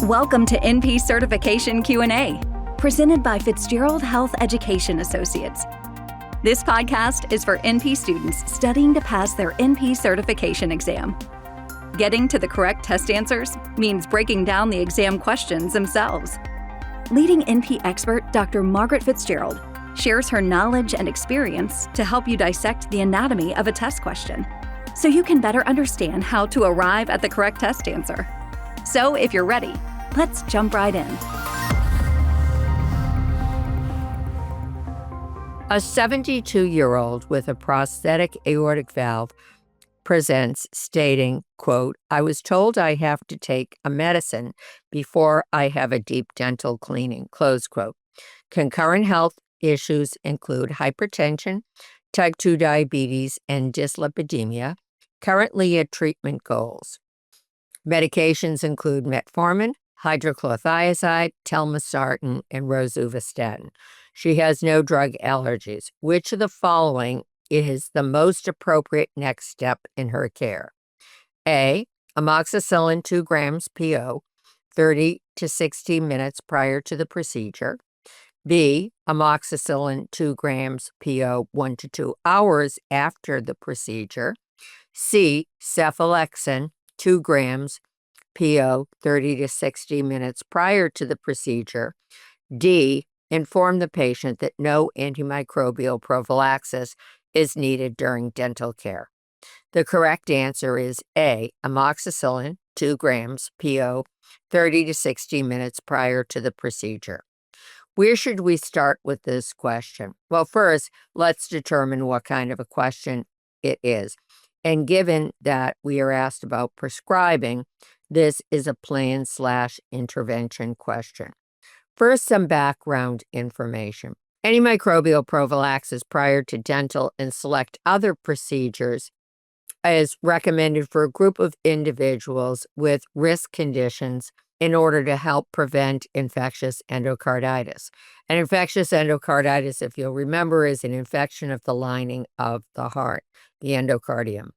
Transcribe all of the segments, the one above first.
Welcome to NP Certification Q&A, presented by Fitzgerald Health Education Associates. This podcast is for NP students studying to pass their NP certification exam. Getting to the correct test answers means breaking down the exam questions themselves. Leading NP expert Dr. Margaret Fitzgerald shares her knowledge and experience to help you dissect the anatomy of a test question, so you can better understand how to arrive at the correct test answer. So if you're ready, let's jump right in. A 72-year-old with a prosthetic aortic valve presents stating, quote, "I was told I have to take a medicine before I have a deep dental cleaning," close quote. Concurrent health issues include hypertension, type 2 diabetes, and dyslipidemia. Currently at treatment goals. Medications include metformin, hydrochlorothiazide, telmisartan, and rosuvastatin. She has no drug allergies. Which of the following is the most appropriate next step in her care? A. Amoxicillin 2 grams PO, 30 to 60 minutes prior to the procedure. B. Amoxicillin 2 grams PO 1 to 2 hours after the procedure. C. Cephalexin 2 grams PO 30 to 60 minutes prior to the procedure. D. Inform the patient that no antimicrobial prophylaxis is needed during dental care. The correct answer is A. Amoxicillin 2 grams PO 30 to 60 minutes prior to the procedure. Where should we start with this question? Well, first, let's determine what kind of a question it is. And given that we are asked about prescribing, this is a plan/intervention question. First, some background information. Antimicrobial prophylaxis prior to dental and select other procedures is recommended for a group of individuals with risk conditions in order to help prevent infectious endocarditis. And infectious endocarditis, if you'll remember, is an infection of the lining of the heart, the endocardium.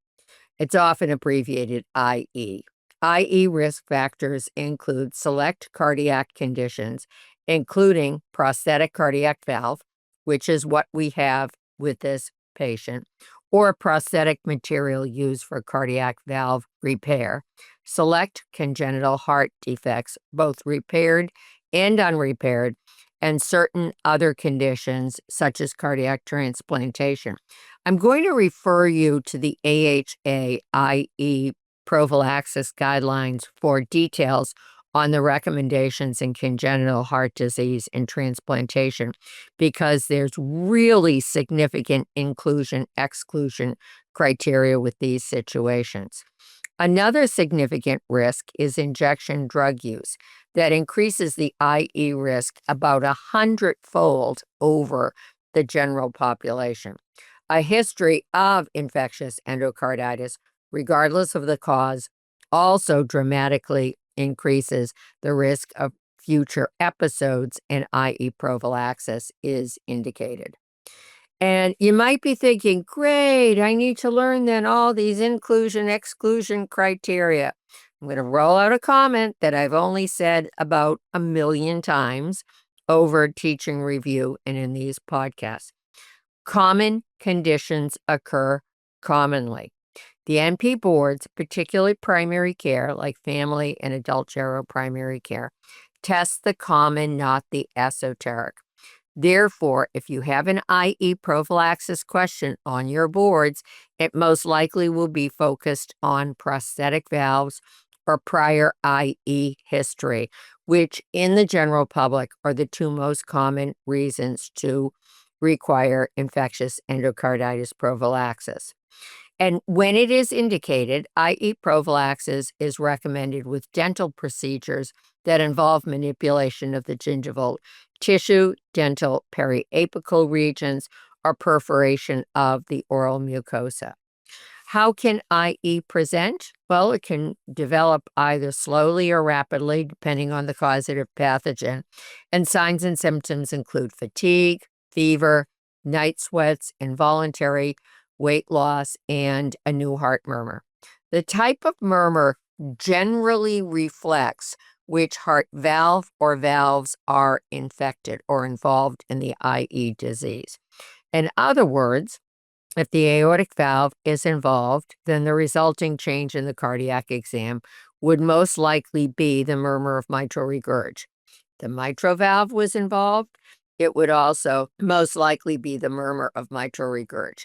It's often abbreviated IE. IE risk factors include select cardiac conditions, including prosthetic cardiac valve, which is what we have with this patient, or prosthetic material used for cardiac valve repair, select congenital heart defects, both repaired and unrepaired, and certain other conditions such as cardiac transplantation. I'm going to refer you to the AHA-IE prophylaxis guidelines for details on the recommendations in congenital heart disease and transplantation, because there's really significant inclusion-exclusion criteria with these situations. Another significant risk is injection drug use that increases the IE risk about 100-fold over the general population. A history of infectious endocarditis, regardless of the cause, also dramatically increases the risk of future episodes, and IE prophylaxis is indicated. And you might be thinking, great, I need to learn then all these inclusion-exclusion criteria. I'm going to roll out a comment that I've only said about 1 million times over teaching review and in these podcasts. Common conditions occur commonly. The NP boards, particularly primary care, like family and adult gero primary care, test the common, not the esoteric. Therefore, if you have an IE prophylaxis question on your boards, it most likely will be focused on prosthetic valves or prior IE history, which in the general public are the two most common reasons to require infectious endocarditis prophylaxis. And when it is indicated, IE prophylaxis is recommended with dental procedures that involve manipulation of the gingival tissue, dental periapical regions, or perforation of the oral mucosa. How can IE present? Well, it can develop either slowly or rapidly, depending on the causative pathogen. And signs and symptoms include fatigue, fever, night sweats, involuntary weight loss, and a new heart murmur. The type of murmur generally reflects which heart valve or valves are infected or involved in the IE disease. In other words, if the aortic valve is involved, then the resulting change in the cardiac exam would most likely be the murmur of mitral regurg. The mitral valve was involved, it would also most likely be the murmur of mitral regurg.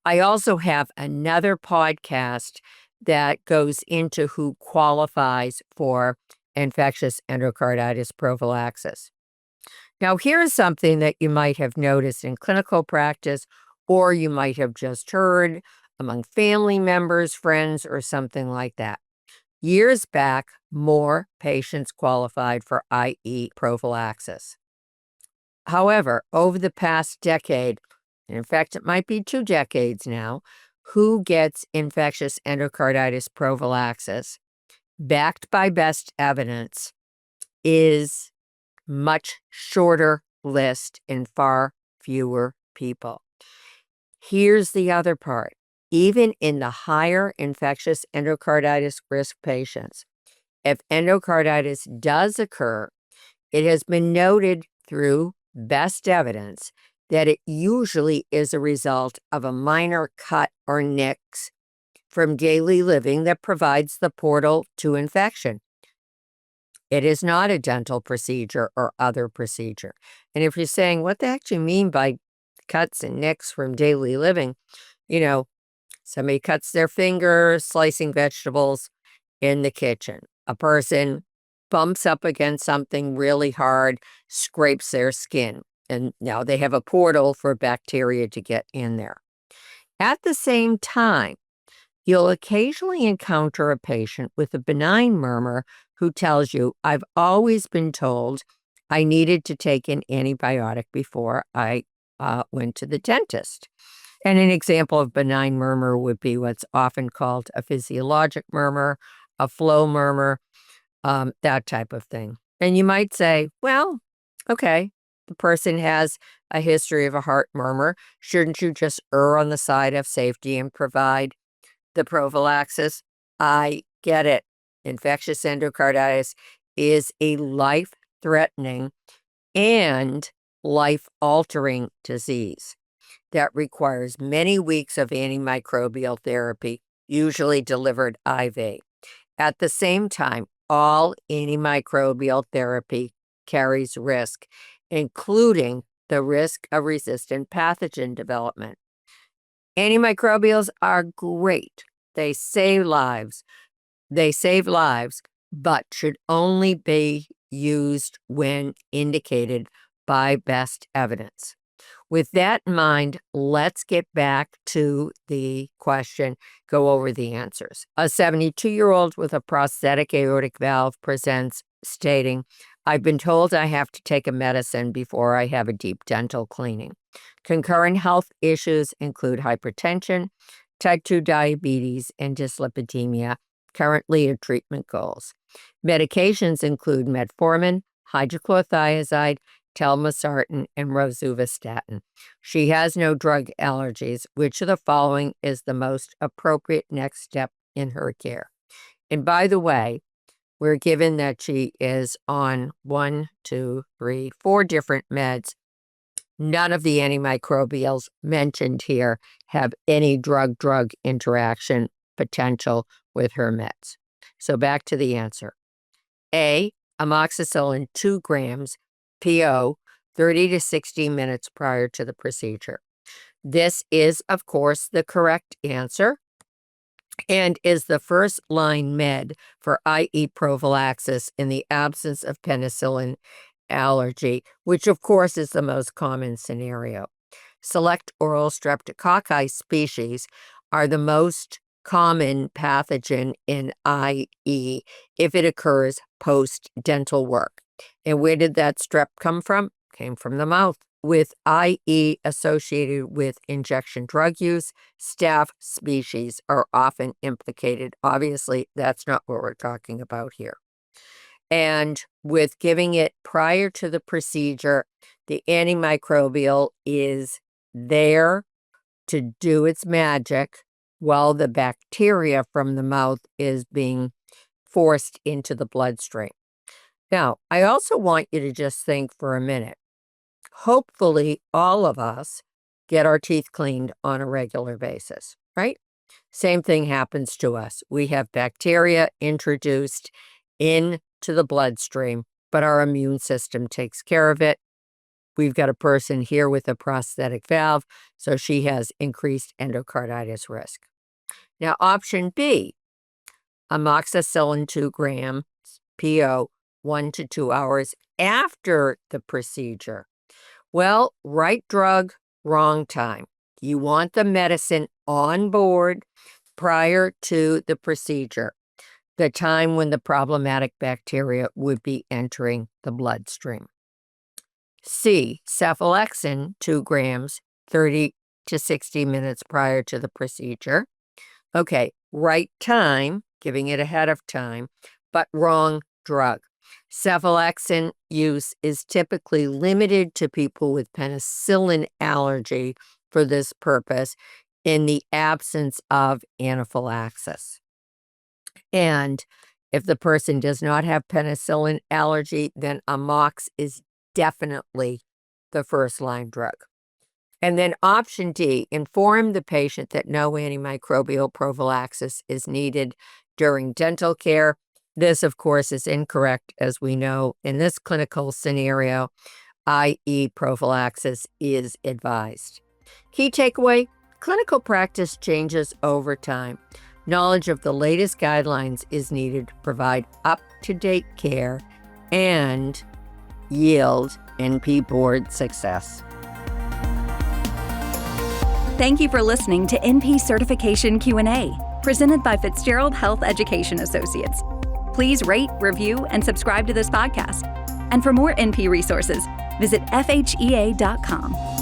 I also have another podcast that goes into who qualifies for infectious endocarditis prophylaxis. Now, here's something that you might have noticed in clinical practice, or you might have just heard among family members, friends, or something like that. Years back, more patients qualified for IE prophylaxis. However, over the past decade, in fact, it might be 2 decades now, who gets infectious endocarditis prophylaxis, backed by best evidence, is much shorter list in far fewer people. Here's the other part. Even in the higher infectious endocarditis risk patients, if endocarditis does occur, it has been noted through best evidence that it usually is a result of a minor cut or nicks from daily living that provides the portal to infection. It is not a dental procedure or other procedure. And if you're saying, what the heck do you mean by cuts and nicks from daily living? Somebody cuts their finger slicing vegetables in the kitchen. A person bumps up against something really hard, scrapes their skin, and now they have a portal for bacteria to get in there. At the same time, you'll occasionally encounter a patient with a benign murmur who tells you, I've always been told I needed to take an antibiotic before I went to the dentist. And an example of benign murmur would be what's often called a physiologic murmur, a flow murmur, that type of thing. And you might say, well, okay, the person has a history of a heart murmur. Shouldn't you just err on the side of safety and provide the prophylaxis? I get it. Infectious endocarditis is a life-threatening and life-altering disease that requires many weeks of antimicrobial therapy, usually delivered IV. At the same time, all antimicrobial therapy carries risk, including the risk of resistant pathogen development. Antimicrobials are great. They save lives, but should only be used when indicated by best evidence. With that in mind, let's get back to the question, go over the answers. A 72-year-old with a prosthetic aortic valve presents stating, I've been told I have to take a medicine before I have a deep dental cleaning. Concurrent health issues include hypertension, type 2 diabetes, and dyslipidemia, currently at treatment goals. Medications include metformin, hydrochlorothiazide, telmisartan, and rosuvastatin. She has no drug allergies. Which of the following is the most appropriate next step in her care? And by the way, we're given that she is on 1, 2, 3, 4 different meds. None of the antimicrobials mentioned here have any drug-drug interaction potential with her meds. So back to the answer. A, amoxicillin 2 grams PO 30 to 60 minutes prior to the procedure. This is, of course, the correct answer and is the first-line med for IE prophylaxis in the absence of penicillin allergy, which, of course, is the most common scenario. Select oral streptococci species are the most common pathogen in IE if it occurs post-dental work. And where did that strep come from? Came from the mouth. With IE associated with injection drug use, staph species are often implicated. Obviously, that's not what we're talking about here. And with giving it prior to the procedure, the antimicrobial is there to do its magic while the bacteria from the mouth is being forced into the bloodstream. Now, I also want you to just think for a minute. Hopefully, all of us get our teeth cleaned on a regular basis, right? Same thing happens to us. We have bacteria introduced into the bloodstream, but our immune system takes care of it. We've got a person here with a prosthetic valve, so she has increased endocarditis risk. Now, option B, amoxicillin 2 grams, PO, 1 to 2 hours after the procedure. Well, right drug, wrong time. You want the medicine on board prior to the procedure, the time when the problematic bacteria would be entering the bloodstream. C, cephalexin, 2 grams, 30 to 60 minutes prior to the procedure. Okay, right time, giving it ahead of time, but wrong drug. Cephalexin use is typically limited to people with penicillin allergy for this purpose in the absence of anaphylaxis. And if the person does not have penicillin allergy, then amox is definitely the first-line drug. And then option D, inform the patient that no antimicrobial prophylaxis is needed during dental care. This, of course, is incorrect, as we know in this clinical scenario, i.e. prophylaxis is advised. Key takeaway, clinical practice changes over time. Knowledge of the latest guidelines is needed to provide up-to-date care and yield NP board success. Thank you for listening to NP Certification Q&A, presented by Fitzgerald Health Education Associates. Please rate, review, and subscribe to this podcast. And for more NP resources, visit FHEA.com.